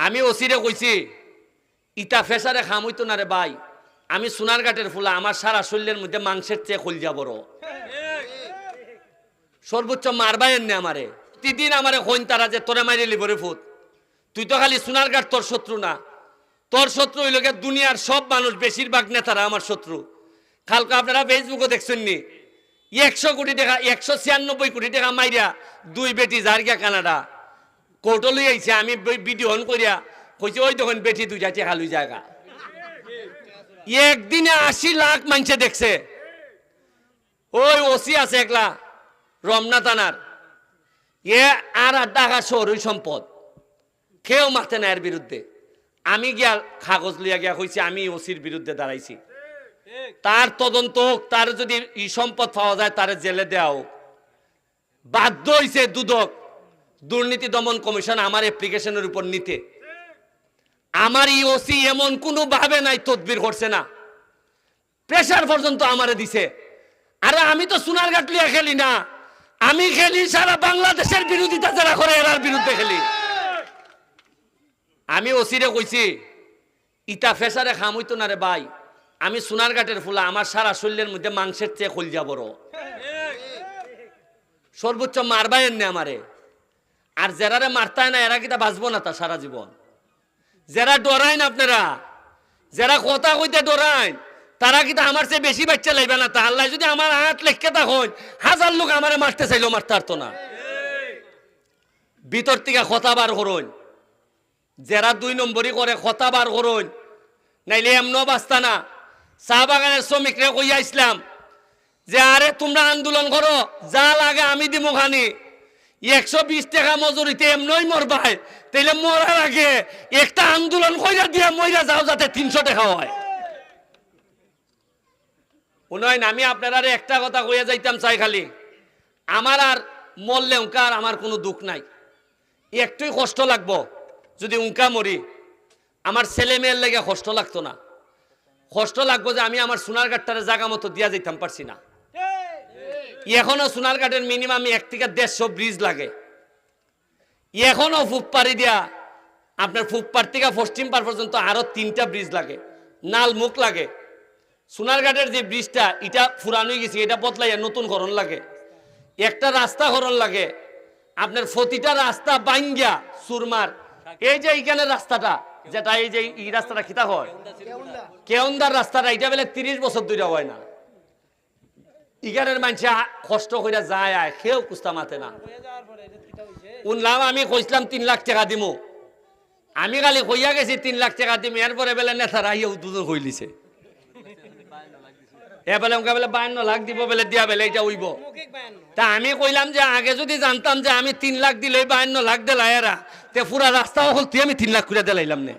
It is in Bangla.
আমি ওসিরে কইছি ইটা ফেসারে খাম হইতো না রে ভাই, আমি সোনারঘাটের ফুলা, আমার সারা শরীরের মধ্যে মাংসের চেয়ে খলজা বড়, সর্বোচ্চ মারবাই এনে আমারে প্রতিদিন আমারে হইন তারা যে তোরে মারি লিবরে ফুট, তুই তো খালি সোনারঘাট তোর শত্রু না, তোর শত্রু হইল গে দুনিয়ার সব মানুষ, বেশিরভাগ নেতারা আমার শত্রু। কালকে আপনারা ফেসবুকে দেখছেন নি 100 কোটি টাকা 196 কোটি টাকা মাইরা দুই বেটি জার্গা কানাডা কোর্টে লই আইছে। আমি ভিডিও অন করিয়া কইছি ওই দেখুন বেটি দুইটা টাকা লই জায়গা, একদিনে 80 লাখ মানুষে দেখছে। ওই ওসি আছে একলা রমনা থানার, এ আর টাকা শহরই সম্পদ, কেউ মাথে না এর বিরুদ্ধে। আমি গিয়া কাগজ লইয়া গিয়া কইছি আমি ওসির বিরুদ্ধে দাঁড়াইছি, তার তদন্ত হোক, তার যদি ই সম্পদ পাওয়া যায় তার জেলে দেওয়া হোক। বাধ্য হইছে দুদক দুর্নীতি দমন কমিশন আমার অ্যাপ্লিকেশনের উপর নিতে। আমার ই ওসি এমন কোনো ভাবে নাই তদবির করছে না, প্রেসার পর্যন্ত আমারে দিছে। আরে আমি তো সোনারঘাট লিয়া খেলি না, আমি খেলি সারা বাংলাদেশের বিরোধিতা যারা করে এরার বিরুদ্ধে খেলি। আমি ওসিরে কইছি ইটা ফেসারে খাম হইতো না রে ভাই, আমি সোনারঘাটের ফুলা, আমার সারা শরীরের মধ্যে মাংসের চেয়ে খলজা বড়, সর্বোচ্চ মারবাই এনে আমারে। আর যারারে মারতায় না এরা কিটা বাঁচবো না তা সারা জীবন। যারা ডরাইন আপনারা, যারা কথা কইতে ডরাইন, তারা কিটা আমার চেয়ে বেশি বাচ্চা লাইবে না তা। আল্লাহ যদি আমার হাত লেখকে তখন 1000 লোক আমারে মারতে চাইলেও মারতে পারতো না। ভিতর থেকে কথা বার করুন, যারা 2 নম্বরই করে কথা বার করুন, নাইলে এমনও বাস্তা না। চা বাগানের শ্রমিকরা কইয়া ইসলাম যে আরে তোমরা আন্দোলন করো, যা লাগে আমি দিব খানি, 120 টাকা মজুরিতে এমনই মরবাই, তাইলে মরার আগে একটা আন্দোলন কইরা দিয়া মইরা যাও যাতে 300 টাকা হয়। উন্নয়ন আমি আপনারা একটা কথা কইয়া যাইতাম চাই, খালি আমার আর মরলে উনকার আমার কোনো দুঃখ নাই, একটুই কষ্ট লাগবো যদি উনকা মরি, আমার ছেলে মেয়ের লেগে কষ্ট লাগতো না। কষ্ট লাগবো যে আমি আমার সোনারঘাটটারে জায়গা মতো দিয়া যাইতাম পারছি না। এখনো সোনারঘাটের মিনিমাম 1 থেকে 150 ব্রিজ লাগে, এখনো ফুপপাড়ি দিয়া আপনার ফুপপাড় থেকে পশ্চিম পাড় পর্যন্ত আরো 3টা ব্রিজ লাগে, নালমুখ লাগে। সোনারঘাটের যে ব্রিজটা এটা পুরানো গেছে, এটা বদলাইয়া নতুন করণ লাগে, একটা রাস্তা করণ লাগে। আপনার প্রতিটা রাস্তা বাইঙ্গা সুরমার, এই যে এইখানে রাস্তাটা যেটা এই যে এই রাস্তাটা খিতা হয় কেউন্দার রাস্তাটা, এটা বেলে 30 বছর ধরে হয় না। ইগানের মানুষ কষ্ট করে যায় আয়, কেউ কুস্তা মাতে না। উনলাম আমি কইছিলাম 3 লাখ টাকা দিব, আমি খালি কইয়া গেছি 3 লাখ টাকা দিব, এরপরে বেলে নেতারা আইয়া উদ্বোধন হইলিছে, এ বেলে উনকা বেলে 52 লাখ দিব বেলে দিয়া বেলে এটা হইব। তা আমি কইলাম যে আগে যদি জানতাম যে আমি 3 লাখ দিলে 52 লাখ দিলাই এরা, তে পুরা রাস্তাও হল তুই আমি 3 লাখ করে দিলাইলাম না।